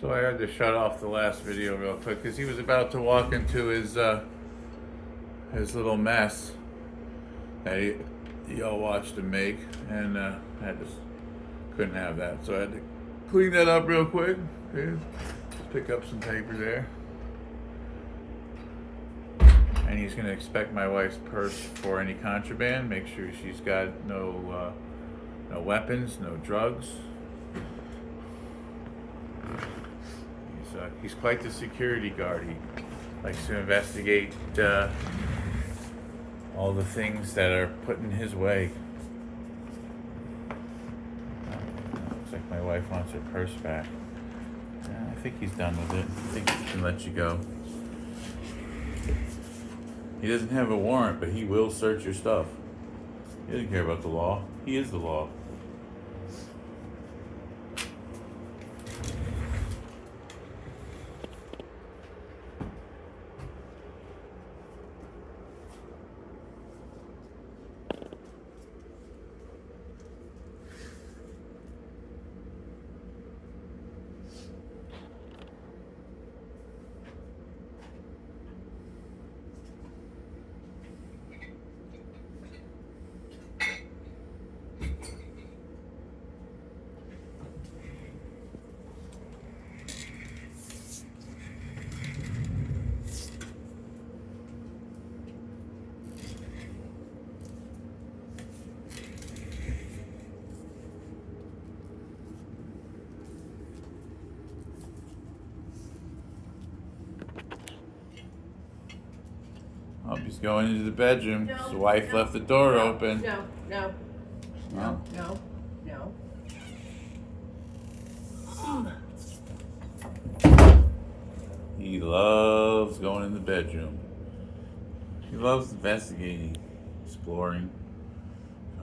So I had to shut off the last video real quick because he was about to walk into his little mess that y'all watched him make, and I just couldn't have that. So I had to clean that up real quick. Okay. Just pick up some paper there. And he's gonna expect my wife's purse for any contraband. Make sure she's got no weapons, no drugs. He's quite the security guard. He likes to investigate all the things that are put in his way. Looks like my wife wants her purse back. I think he's done with it. I think he can let you go. He doesn't have a warrant, but he will search your stuff. He doesn't care about the law. He is the law. Oh, he's going into the bedroom. No, His wife no, left the door no, open. No. He loves going in the bedroom. He loves investigating, exploring.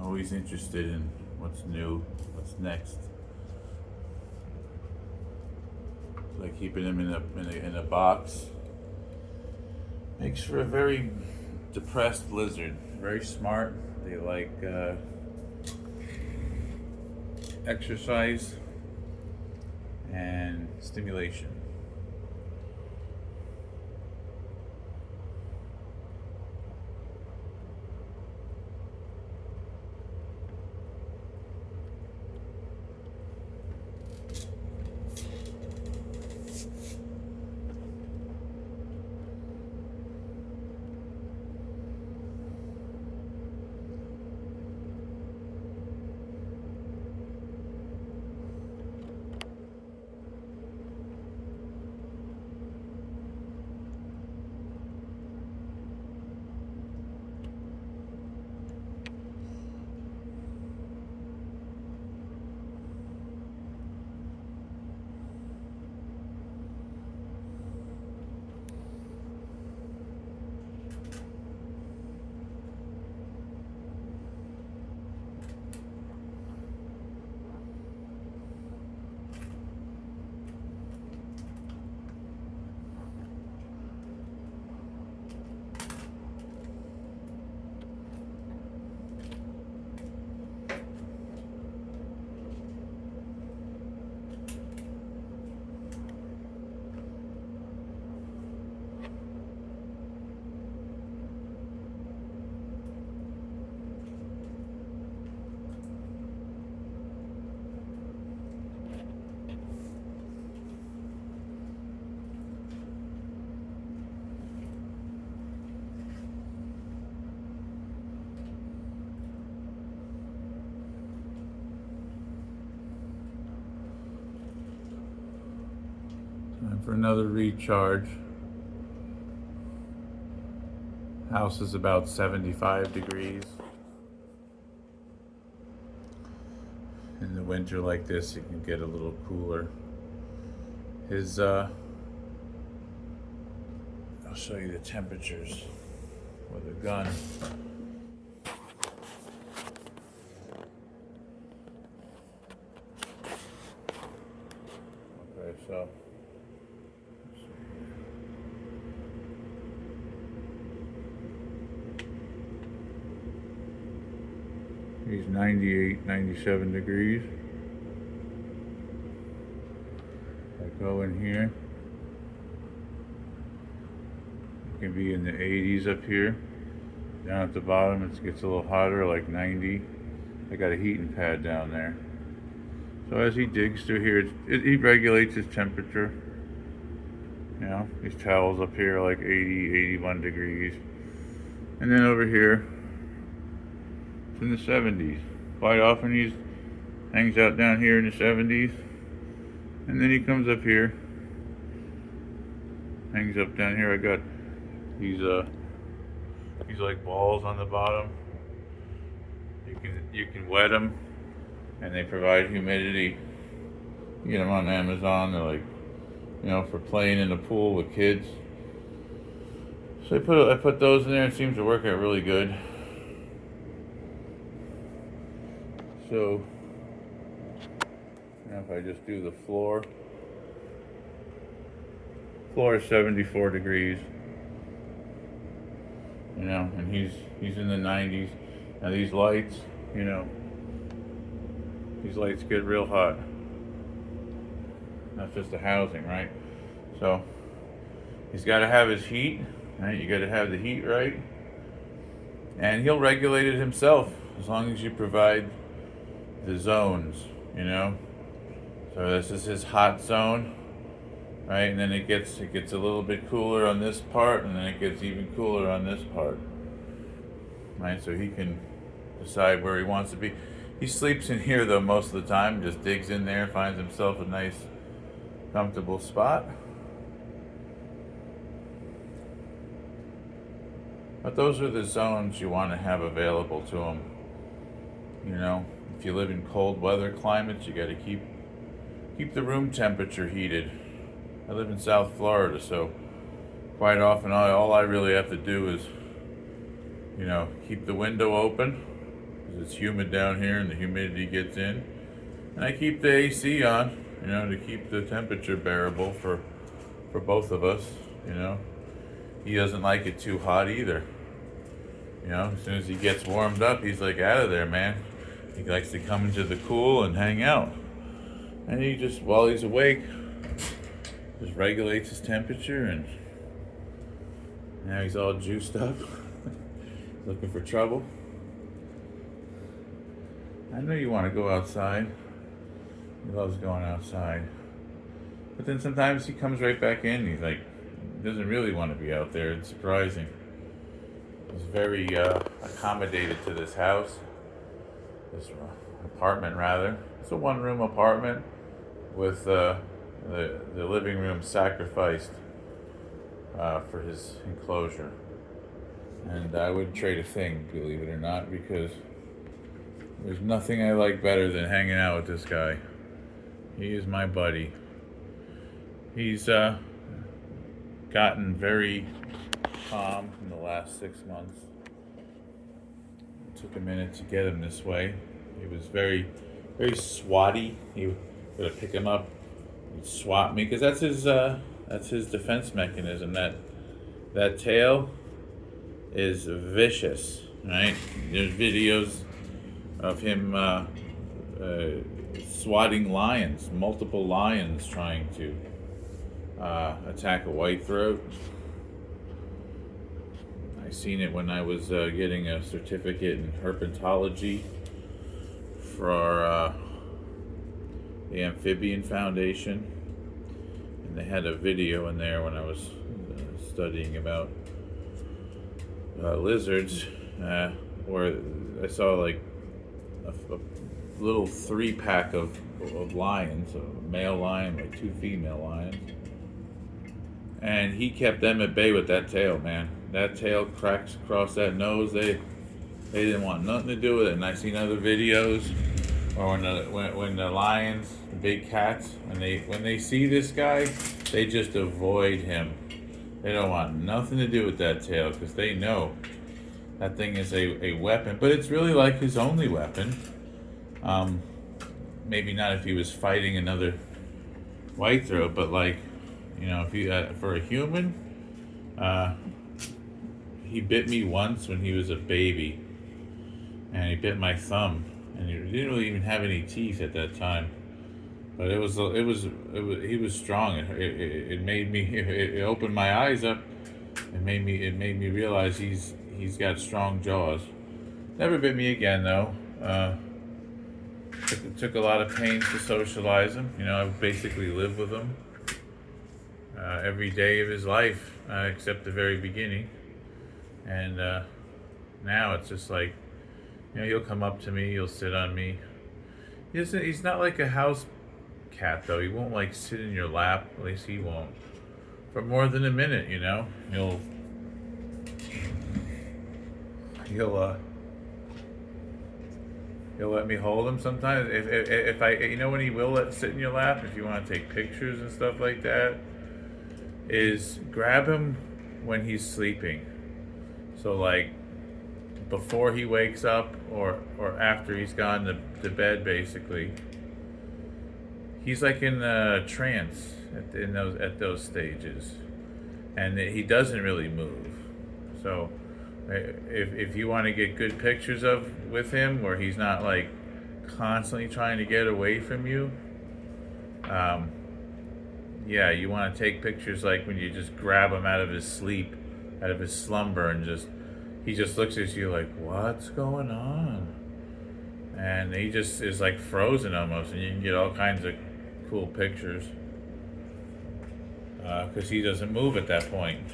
Always interested in what's new, what's next. Like keeping him in a box. Makes for a very depressed lizard. Very smart. They like exercise and stimulation. Time for another recharge. House is about 75 degrees. In the winter like this, it can get a little cooler. I'll show you the temperatures with a gun. Okay, so he's 98, 97 degrees. Like Go in here. It can be in the 80s up here. Down at the bottom, it gets a little hotter, like 90. I got a heating pad down there. So as he digs through here, he regulates his temperature. You know, these towels up here are like 80, 81 degrees. And then over here, it's in the 70s. Quite often he hangs out down here in the 70s. And then he comes up here, hangs up down here. I got these like balls on the bottom. You can wet them, and they provide humidity. You get them on Amazon. They're like, you know, for playing in the pool with kids. So I put those in there. It seems to work out really good. So now if I just do the floor is 74 degrees. You know, and he's in the 90s. Now these lights, you know, these lights get real hot. That's just the housing, right? So he's got to have his heat, right? You got to have the heat right, and he'll regulate it himself as long as you provide the zones, you know. So this is his hot zone, right? And then it gets a little bit cooler on this part, and then it gets even cooler on this part, right? So he can decide where he wants to be. He sleeps in here though most of the time. Just digs in there, finds himself a nice, comfortable spot. But those are the zones you want to have available to him. You know, if you live in cold weather climates, you got to keep the room temperature heated. I live in South Florida, so quite often all I really have to do is, you know, keep the window open because it's humid down here and the humidity gets in, and I keep the AC on, you know, to keep the temperature bearable for both of us. You know, he doesn't like it too hot either. You know, as soon as he gets warmed up, he's like out of there, man. He likes to come into the cool and hang out, and he just, while he's awake, just regulates his temperature, and now he's all juiced up, looking for trouble. I know you want to go outside. He loves going outside. But then sometimes he comes right back in. He's like, doesn't really want to be out there. It's surprising. He's very accommodated to this house, this apartment rather. It's a one-room apartment with the living room sacrificed for his enclosure. And I wouldn't trade a thing, believe it or not, because there's nothing I like better than hanging out with this guy. He is my buddy. He's gotten very calm in the last 6 months. It took a minute to get him this way. He was very, very swatty. He would pick him up, he'd swat me, because that's his defense mechanism. That tail is vicious, right? There's videos of him swatting lions, multiple lions trying to attack a whitethroat. I seen it when I was getting a certificate in herpetology for the Amphibian Foundation, and they had a video in there when I was studying about lizards, where I saw like a little 3-pack of lions, a male lion, like 2 female lions, and he kept them at bay with that tail, man. That tail cracks across that nose. They didn't want nothing to do with it. And I've seen other videos, or when the lions, the big cats, when they see this guy, they just avoid him. They don't want nothing to do with that tail because they know that thing is a weapon. But it's really like his only weapon. Maybe not if he was fighting another whitethroat, but like, you know, if you for a human, he bit me once when he was a baby, and he bit my thumb, and he didn't really even have any teeth at that time. But he was strong. It made me it opened my eyes up. It made me realize he's got strong jaws. Never bit me again though. Took a lot of pains to socialize him. I basically lived with him every day of his life, except the very beginning. And now it's just like, he'll come up to me, he'll sit on me. He's not like a house cat though. He won't like sit in your lap. At least he won't for more than a minute. He'll he'll let me hold him sometimes. If I when he will sit in your lap, if you want to take pictures and stuff like that, is grab him when he's sleeping. So like before he wakes up or after he's gone to bed, basically. He's like in a trance at those stages, and he doesn't really move. So if you want to get good pictures with him where he's not like constantly trying to get away from you, yeah, you want to take pictures like when you just grab him out of his sleep, out of his slumber, and he just looks at you like, what's going on? And he just is like frozen almost, and you can get all kinds of cool pictures because he doesn't move at that point.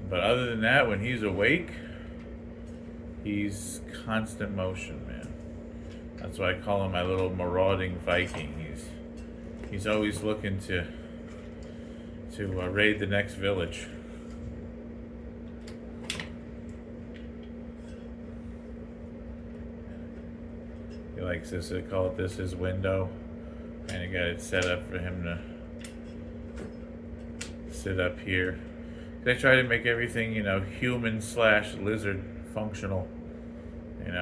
But other than that, when he's awake, he's constant motion, man. That's why I call him my little marauding Viking. He's always looking to raid the next village. He likes this. I call it this his window, and I got it set up for him to sit up here. I try to make everything, human/lizard functional. You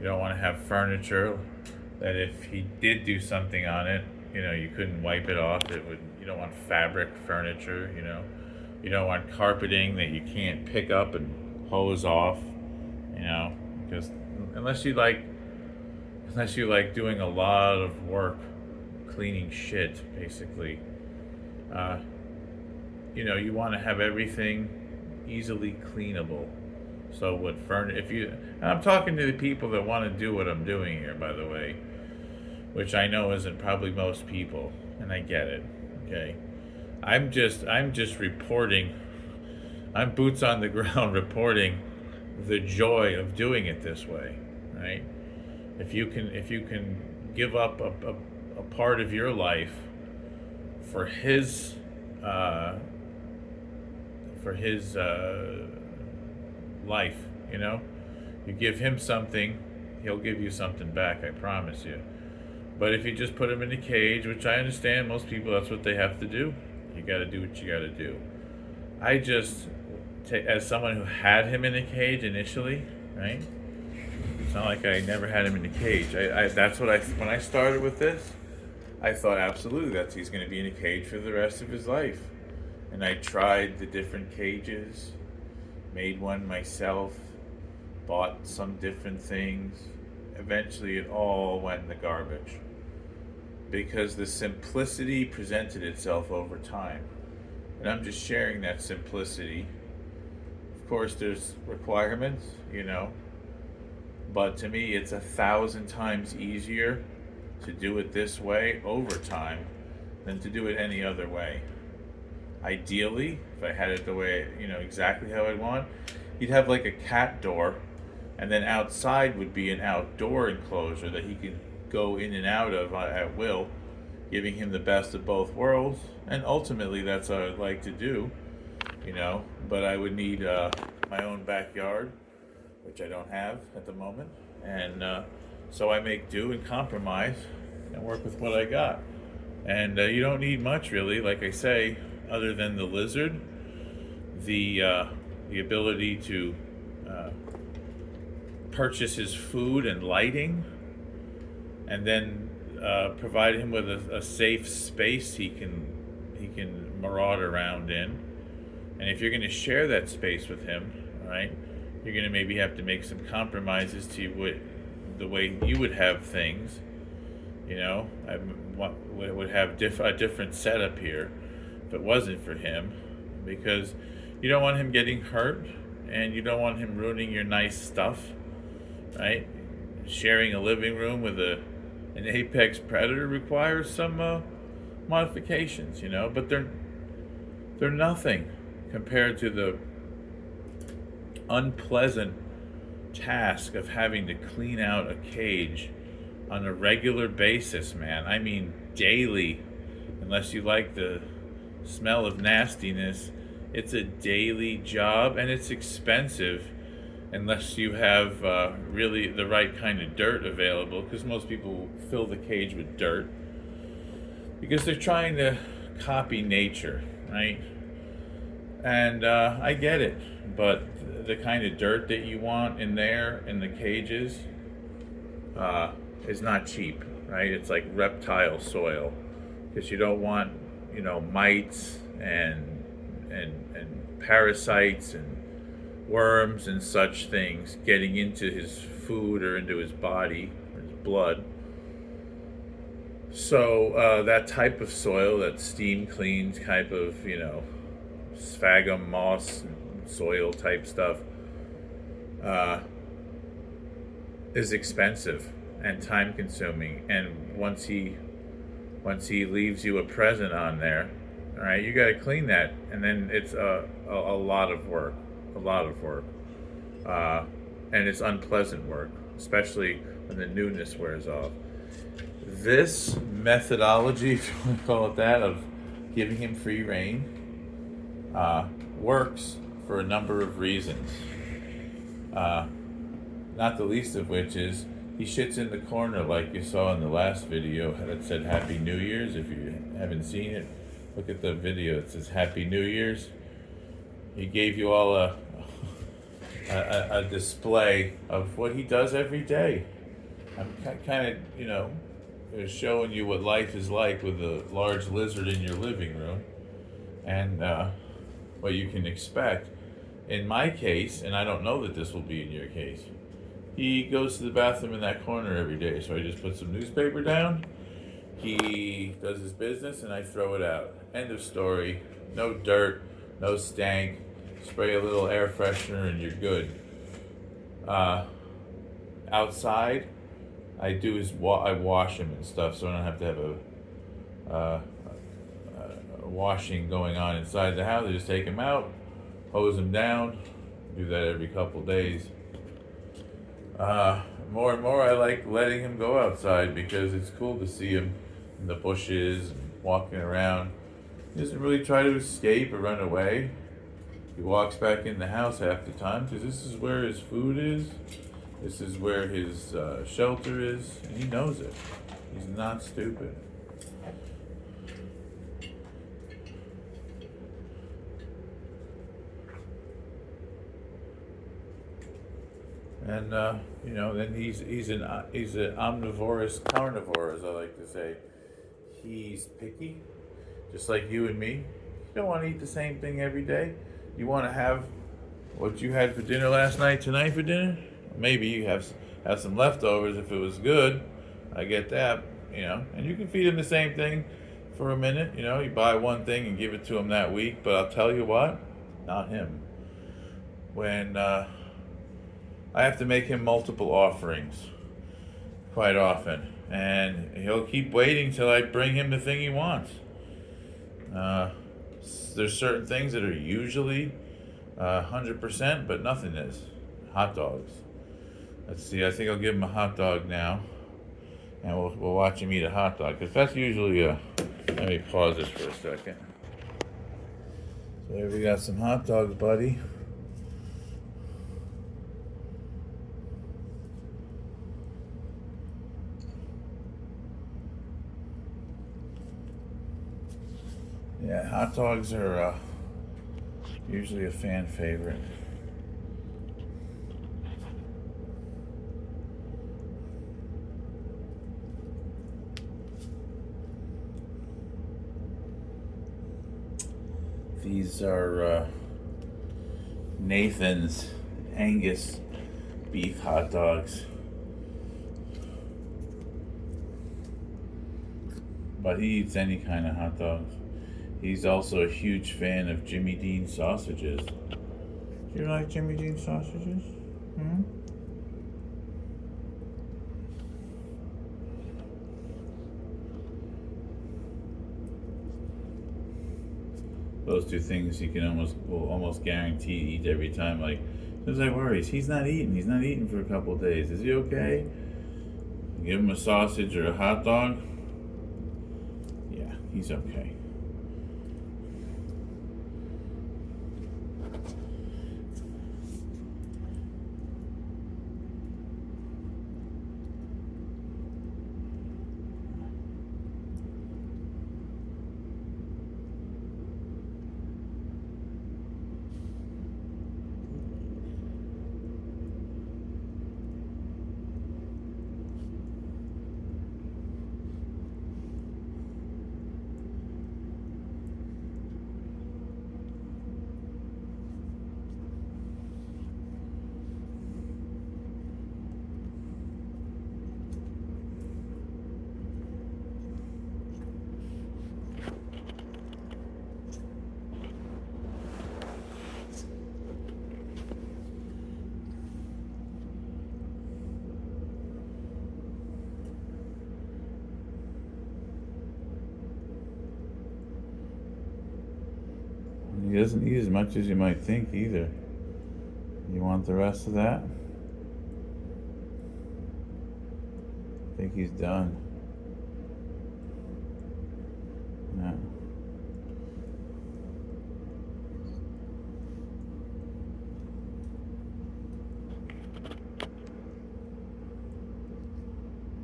don't want to have furniture that if he did do something on it, you couldn't wipe it off. You don't want fabric furniture. You don't want carpeting that you can't pick up and hose off. Because unless you like doing a lot of work cleaning shit, basically, you want to have everything easily cleanable. So and I'm talking to the people that want to do what I'm doing here, by the way, which I know isn't probably most people, and I get it. Okay, I'm just reporting. I'm boots on the ground reporting the joy of doing it this way, right? If you can give up a part of your life for his life, you give him something, he'll give you something back, I promise you. But if you just put him in a cage, which I understand most people, that's what they have to do. You got to do what you got to do. I just as someone who had him in a cage initially, right? It's not like I never had him in a cage. That's what when I started with this, I thought absolutely he's going to be in a cage for the rest of his life. And I tried the different cages, made one myself, bought some different things. Eventually it all went in the garbage because the simplicity presented itself over time. And I'm just sharing that simplicity. Of course, there's requirements, but to me, it's 1,000 times easier to do it this way over time than to do it any other way. Ideally, if I had it the way, exactly how I want, you'd have like a cat door, and then outside would be an outdoor enclosure that he could go in and out of at will, giving him the best of both worlds. And ultimately, that's what I'd like to do, but I would need my own backyard, which I don't have at the moment. And so I make do and compromise and work with what I got. And you don't need much, really, like I say, other than the lizard, the ability to purchase his food and lighting, and then provide him with a safe space he can maraud around in. And if you're going to share that space with him, right, you're going to maybe have to make some compromises to the way you would have things. You know, would have a different setup here if it wasn't for him, because you don't want him getting hurt and you don't want him ruining your nice stuff, right? Sharing a living room with an apex predator requires some modifications, you know, but they're nothing compared to the unpleasant task of having to clean out a cage on a regular basis, man. I mean, daily. Unless you like the smell of nastiness, it's a daily job and it's expensive unless you have really the right kind of dirt available, because most people fill the cage with dirt because they're trying to copy nature, right? And I get it, but the kind of dirt that you want in there in the cages is not cheap, right? It's like reptile soil, because you don't want, you know, mites and parasites and worms and such things getting into his food or into his body or his blood. So that type of soil, that steam cleaned type of, you know, sphagnum moss soil type stuff, is expensive and time consuming. And once he leaves you a present on there, all right, you got to clean that, and then it's a lot of work, and it's unpleasant work, especially when the newness wears off. This methodology, if you want to call it that, of giving him free rein, works for a number of reasons. Not the least of which is he shits in the corner, like you saw in the last video that said Happy New Year's. If you haven't seen it, look at the video. It says Happy New Year's. He gave you all a display of what he does every day. I'm kind of, you know, showing you what life is like with a large lizard in your living room, and what you can expect. In my case, and I don't know that this will be in your case, he goes to the bathroom in that corner every day. So I just put some newspaper down, he does his business, and I throw it out. End of story. No dirt, no stank. Spray a little air freshener and you're good. Outside, I do is I wash him and stuff, so I don't have to have a washing going on inside the house. I just take him out, hose him down. Do that every couple days. More and more, I like letting him go outside because it's cool to see him in the bushes and walking around. He doesn't really try to escape or run away. He walks back in the house half the time because this is where his food is. This is where his shelter is, and he knows it. He's not stupid. And you know, then he's an omnivorous carnivore, as I like to say. He's picky, just like you and me. You don't want to eat the same thing every day. You want to have what you had for dinner last night tonight for dinner. Maybe you have some leftovers if it was good. I get that, you know. And you can feed him the same thing for a minute. You know, you buy one thing and give it to him that week. But I'll tell you what, not him. When I have to make him multiple offerings quite often, and he'll keep waiting till I bring him the thing he wants. There's certain things that are usually 100%, but nothing is. Hot dogs. Let's see, I think I'll give him a hot dog now, and we'll watch him eat a hot dog, because that's usually let me pause this for a second. So here we got some hot dogs, buddy. Yeah, hot dogs are usually a fan favorite. These are Nathan's Angus beef hot dogs. but he eats any kind of hot dogs. He's also a huge fan of Jimmy Dean sausages. Do you like Jimmy Dean sausages? Hmm? Those two things you can almost guarantee to eat every time. Like, as I worries, he's not eating. He's not eating for a couple of days. Is he okay? Give him a sausage or a hot dog. Yeah, he's okay. He doesn't eat as much as you might think either. You want the rest of that? I think he's done. No.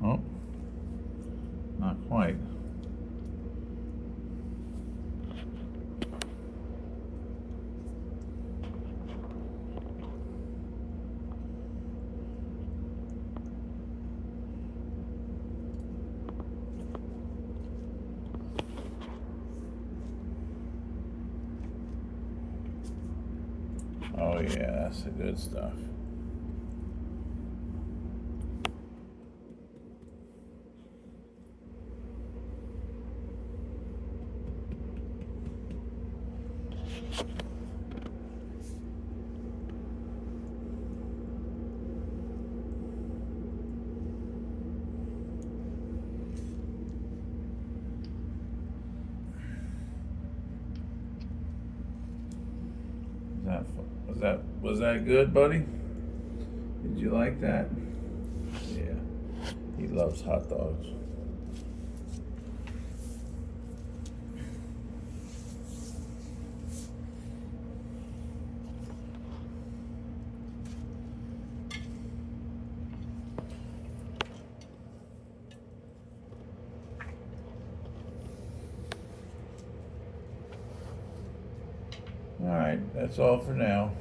Oh, not quite. Oh yeah, that's the good stuff. Was that good, buddy? Did you like that? Yeah. He loves hot dogs. All right, that's all for now.